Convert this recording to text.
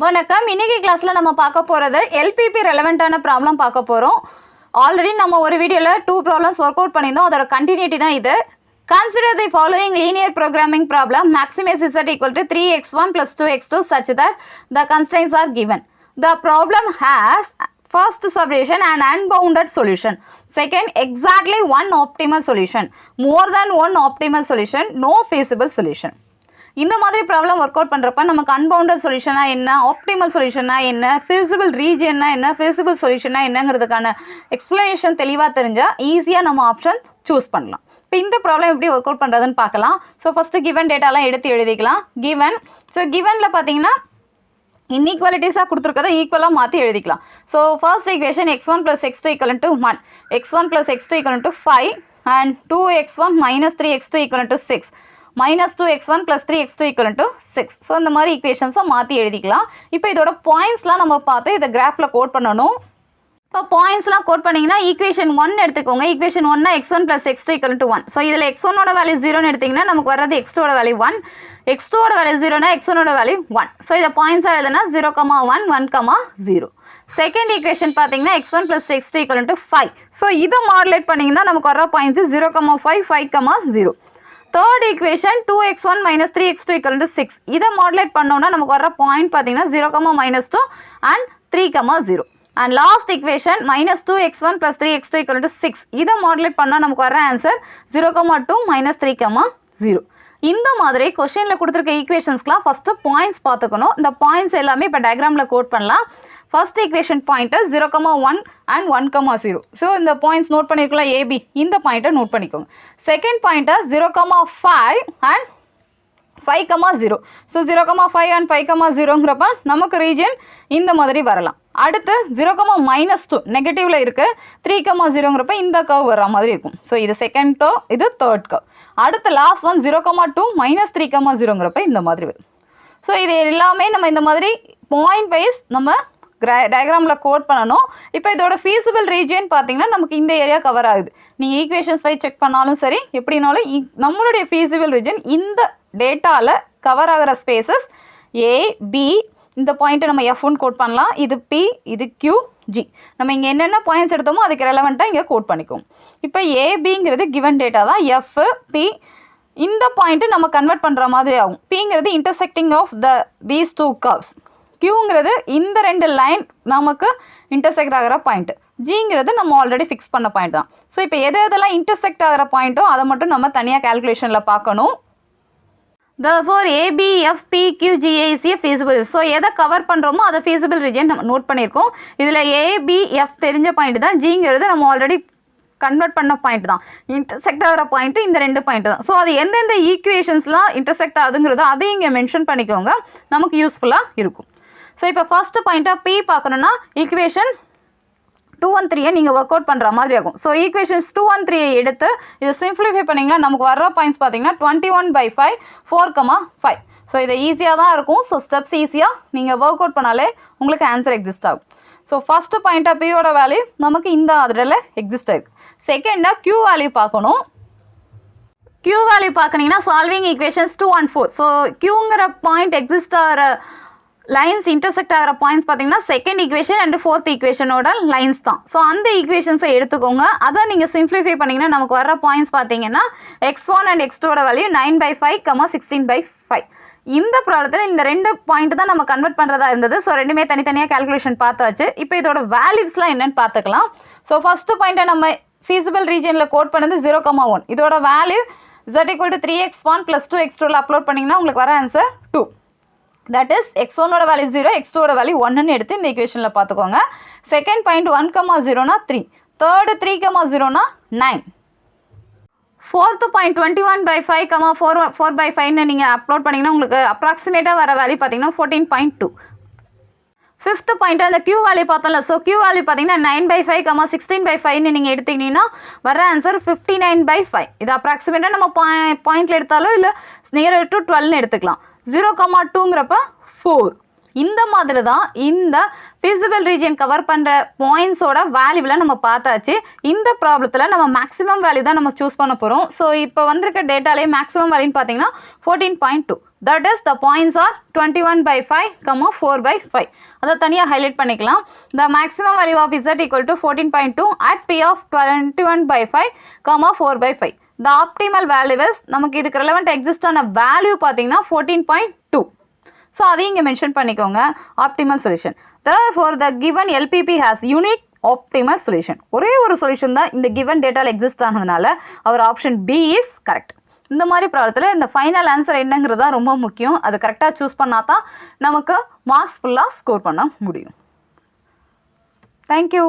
வணக்கம். இன்னைக்கு கிளாஸ்ல நம்ம பார்க்க போறது LPP ரெலவென்ட்டான ப்ராப்ளம் பார்க்க போறோம். ஆல்ரெடி நம்ம ஒரு வீடியோல 2 ப்ராப்ளம்ஸ் ஒர்க் அவுட் பண்ணியிருந்தோம். அதோட கண்டினியூட்டி தான் இது. Consider the following linear programming problem. Maximize z equal to 3x1 plus 2x2 such that the constraints are given. The problem has first solution and unbounded solution. Second, exactly one optimal solution. More than one optimal solution. No feasible solution. இந்த மாதிரி problem work out பண்ணுறப்ப நமக்கு unbounded சொல்யூஷனா என்ன, optimal சொல்யூஷனா என்ன, feasible ரீஜியன்னா என்ன, feasible சொல்யூஷனா என்னங்கிறதுக்கான explanation தெளிவாக தெரிஞ்சால் ஈஸியாக நம்ம ஆப்ஷன் சூஸ் பண்ணலாம். இப்போ இந்த ப்ராப்ளம் எப்படி ஒர்க் அவுட் பண்ணுறதுன்னு பார்க்கலாம். ஸோ ஃபஸ்ட்டு கிவன் டேட்டாலாம் எடுத்து எழுதிக்கலாம். கிவனில் பார்த்தீங்கன்னா இன்இக்வாலிட்டிஸாக கொடுத்துருக்கதை ஈக்குவலாக மாற்றி எழுதிக்கலாம். So first equation x1 + x2 = 1, x1 + x2 = 5 and 2x1 - 3x2 = 6. -2x1 + 3x2 = 6. So இந்த மாதிரி ஈக்குவேஷன்ஸை மாற்றி எழுதிக்கலாம். இப்போ இதோட பாயிண்ட்ஸ்லாம் நம்ம பார்த்து இதை கிராஃபில் கோட் பண்ணணும். இப்போ பாயிண்ட்ஸ்லாம் கோட் பண்ணிங்கன்னா ஈக்குவேஷன் 1 எடுத்துக்கோங்க. Equation 1னா x1 + x2 = 1. ஸோ இதில் x1ஓட வேல்யூ 0ன்னு எடுத்திங்கன்னா நமக்கு வர்றது x2ஓட வேல்யூ 1, x2ஓட வேல்யூ 0னா x1ஓட வேல்யூ 1. ஸோ இதை பாயிண்ட்ஸாக எழுதுனா 0,1 1,0. செகண்ட் ஈக்குவேஷன் பார்த்தீங்கன்னா x1 + x2 = 5. ஸோ இதை மாடுலேட் பண்ணிங்கன்னா நமக்கு வர்ற points 0,5 5,0. Third equation 2x1 - 3x2 = 6. இதை மாடுலேட் பண்ணோன்னா நமக்கு வர பாயிண்ட் பார்த்தீங்கன்னா 0,-2 and 3,0. And last equation -2x1 + 3x2 = 6. இதை மாடுலேட் பண்ணால் நமக்கு வர ஆன்சர் 0,2 - 3,0. இந்த மாதிரி கொஸ்டினில் கொடுத்துருக்க ஈக்குவேஷன்ஸ்க்குலாம் ஃபஸ்ட்டு பாயிண்ட்ஸ் பார்த்துக்கணும். இந்த பாயிண்ட்ஸ் எல்லாமே இப்போ டயக்ராமில் கோட் பண்ணலாம். First equation point 0,1 and 1,0. So இந்த பாயிண்ட்ஸ் நோட் பண்ணியிருக்கலாம். ஏபி இந்த பாயிண்ட்டை நோட் பண்ணிக்கோங்க. செகண்ட் பாயிண்ட்டை 0,5 and 5,0. ஸோ 0,5 and 5,0ங்கிறப்ப நமக்கு ரீஜன் இந்த மாதிரி வரலாம். அடுத்து 0,-2 நெகட்டிவில் இருக்குது. 3,0ங்கிறப்ப இந்த கர்வ் வர மாதிரி இருக்கும். ஸோ இது செகண்ட் கர்வ், இது தேர்ட் கர்வ். அடுத்து லாஸ்ட் ஒன் 0,2 - 3,0ங்கிறப்ப இந்த மாதிரி வரும். ஸோ இது எல்லாமே நம்ம இந்த மாதிரி பாயிண்ட் வைஸ் நம்ம டயக்ராமில் கோட் பண்ணணும். இப்போ இதோட ஃபீஸிபிள் ரீஜியன் பார்த்தீங்கன்னா நமக்கு இந்த ஏரியா கவர் ஆகுது. நீங்கள் ஈக்குவேஷன்ஸ் வைஸ் செக் பண்ணாலும் சரி, எப்படினாலும் நம்மளுடைய ஃபீஸிபிள் ரீஜன் இந்த டேட்டாவில் கவர் ஆகிற ஸ்பேசஸ் ஏ பி. இந்த பாயிண்ட்டை நம்ம F1 கோட் பண்ணலாம். இது P, இது Q, G. நம்ம இங்கே என்னென்ன பாயிண்ட்ஸ் எடுத்தோமோ அதுக்கு ரெலவெண்ட்டாக இங்கே கோட் பண்ணிக்குவோம். இப்போ ஏபிங்கிறது கிவன் டேட்டா தான். F, P இந்த பாயிண்ட்டு நம்ம கன்வெர்ட் பண்ணுற மாதிரி ஆகும். Pங்கிறது இன்டர்செக்டிங் ஆஃப் தீஸ் 2 கர்வ்ஸ். Qங்கிறது இந்த 2 லைன் நமக்கு இன்டர்செக்ட் ஆகிற பாயிண்ட்டு. Gங்கிறது நம்ம ஆல்ரெடி ஃபிக்ஸ் பண்ண பாயிண்ட் தான். ஸோ இப்போ எதெல்லாம் இன்டர்செக்ட் ஆகிற பாயிண்ட்டோ அதை மட்டும் நம்ம தனியாக கேல்குலேஷனில் பார்க்கணும். Therefore ABFPQGA is a feasible. So எதை கவர் பண்ணுறோமோ அதை feasible region நம்ம நோட் பண்ணியிருக்கோம். இதில் ABF தெரிஞ்ச பாயிண்ட் தான். Gங்கிறது நம்ம ஆல்ரெடி கன்வெர்ட் பண்ண பாயிண்ட் தான். இன்டர்செக்ட் ஆகிற பாயிண்ட்டு இந்த 2 பாயிண்ட் தான். ஸோ அது எந்தெந்த ஈக்குவேஷன்ஸ்லாம் இன்டர்செக்ட் ஆகுதுங்கிறத அதையும் இங்கே மென்ஷன் பண்ணிக்கோங்க, நமக்கு யூஸ்ஃபுல்லாக இருக்கும். ஸோ இப்போ ஃபஸ்ட்டு பாயிண்ட்டாக P பார்க்கணுன்னா ஈக்குவேஷன் 2 and 3 நீங்கள் ஒர்க் அவுட் பண்ணுற மாதிரி ஆகும். ஸோ ஈக்குவேஷன்ஸ் 2 and 3 எடுத்து இதை சிம்பிளிஃபை பண்ணிங்கன்னா நமக்கு வர்ற பாயிண்ட்ஸ் பார்த்தீங்கன்னா 21/5 4,5. ஸோ இது ஈஸியாக தான் இருக்கும். ஸோ ஸ்டெப்ஸ் ஈஸியாக நீங்கள் ஒர்க் அவுட் பண்ணாலே உங்களுக்கு ஆன்சர் எக்ஸிஸ்ட் ஆகும். ஸோ ஃபஸ்ட்டு பாயிண்ட்டாக Pயோட வேல்யூ நமக்கு இந்த அதில் எக்ஸிஸ்ட் ஆகிருக்கு. செகண்டாக Q வேல்யூ பார்க்கணும். Q வேல்யூ பார்க்குறீங்கன்னா சால்விங் ஈக்குவேஷன்ஸ் 2 and 4. ஸோ Qங்கிற பாயிண்ட் எக்ஸிஸ்ட் ஆகிற லைன்ஸ் இன்டர்செக்ட் ஆகிற பாயிண்ட்ஸ் பார்த்தீங்கன்னா செகண்ட் ஈக்குவேஷன் அண்ட் ஃபோர்த் ஈக்குவேஷனோட லைன்ஸ் தான். ஸோ அந்த ஈக்குவேஷன்ஸை எடுத்துக்கோங்க. அதை நீங்கள் சிம்பிளிஃபை பண்ணிங்கன்னா நமக்கு வர பாயிண்ட்ஸ் பார்த்தீங்கன்னா x1 and x2ஓட வேல்யூ 9/5, 16/5. இந்த ப்ராப்ளத்தில் இந்த 2 பாயிண்ட் தான் நம்ம கன்வெர்ட் பண்ணுறதா இருந்தது. ஸோ ரெண்டுமே தனித்தனியாக கேல்குலேஷன் பார்த்தாச்சு. இப்போ இதோட வேல்யூஸ்லாம் என்னென்னு பார்த்துக்கலாம். ஸோ ஃபஸ்ட்டு பாயிண்ட்டை நம்ம ஃபீஸிபிள் ரீஜனில் கோட் பண்ணது 0,1. இதோட value z = 3x1 + 2x2 upload பண்ணிங்கன்னா உங்களுக்கு வர ஆன்சர் 2. தட் இஸ் x1ஓட வேல்யூ 0, x2ஓட வேல்யூ 1ன்னு எடுத்து இந்த ஈக்குவேஷனில் பார்த்துக்கோங்க. செகண்ட் பாயிண்ட் 1,0னா 3, தேர்டு 3,0னா 9. ஃபோர்த்து பாயிண்ட் 21/5, 4/5ன்னு நீங்கள் அப்லோட் பண்ணிங்கன்னா உங்களுக்கு அப்ராக்சிமேட்டாக வர வேல்யூ பார்த்தீங்கன்னா 14.2. ஃபிஃப்த்து பாயிண்ட் அந்த Q வேல்யூ பார்த்தோம்ல. ஸோ Q வேல்யூ பார்த்தீங்கன்னா 9/5, 16/5ன்னு நீங்கள் எடுத்திங்கன்னா வர ஆன்சர் 59/5. இது அப்ராக்சிமேட்டாக நம்ம பாயிண்டில் எடுத்தாலும் இல்லை நியர் டு 12ன்னு எடுத்துக்கலாம். 0,2ங்கிறப்ப 4. இந்த மாதிரி தான் இந்த feasible region கவர் பண்ணுற பாயிண்ட்ஸோட வேல்யூவில் நம்ம பார்த்தாச்சு. இந்த ப்ராப்ளத்தில் நம்ம மேக்ஸிமம் வேல்யூ தான் நம்ம சூஸ் பண்ண போகிறோம். ஸோ இப்போ வந்திருக்க டேட்டாலே மேக்ஸிமம் வேல்யூன்னு பார்த்தீங்கன்னா 14.2. That is the points are 21/5, 4/5. அதை தனியாக ஹைலைட் பண்ணிக்கலாம். The maximum value of Z equal to 14.2 at P of 21/5, 4/5. The optimal values நமக்கு இதுக்கு ரெலவெண்ட் எக்ஸிஸ்ட் ஆன வேல்யூ பார்த்தீங்கன்னா 14.2. ஸோ அதையும் இங்கே மென்ஷன் பண்ணிக்கோங்க. Optimal solution. Therefore, the given LPP has unique optimal solution. ஒரே ஒரு சொல்யூஷன் தான் இந்த given டேட்டாவில் எக்ஸிஸ்ட் ஆனதுனால அவர் ஆப்ஷன் B இஸ் கரெக்ட். இந்த மாதிரி ப்ராப்ளத்தில் இந்த ஃபைனல் ஆன்சர் என்னங்கிறது தான் ரொம்ப முக்கியம். அது கரெக்டாக சூஸ் பண்ணால் தான் நமக்கு மார்க்ஸ் ஃபுல்லாக ஸ்கோர் பண்ண முடியும். தேங்க்யூ.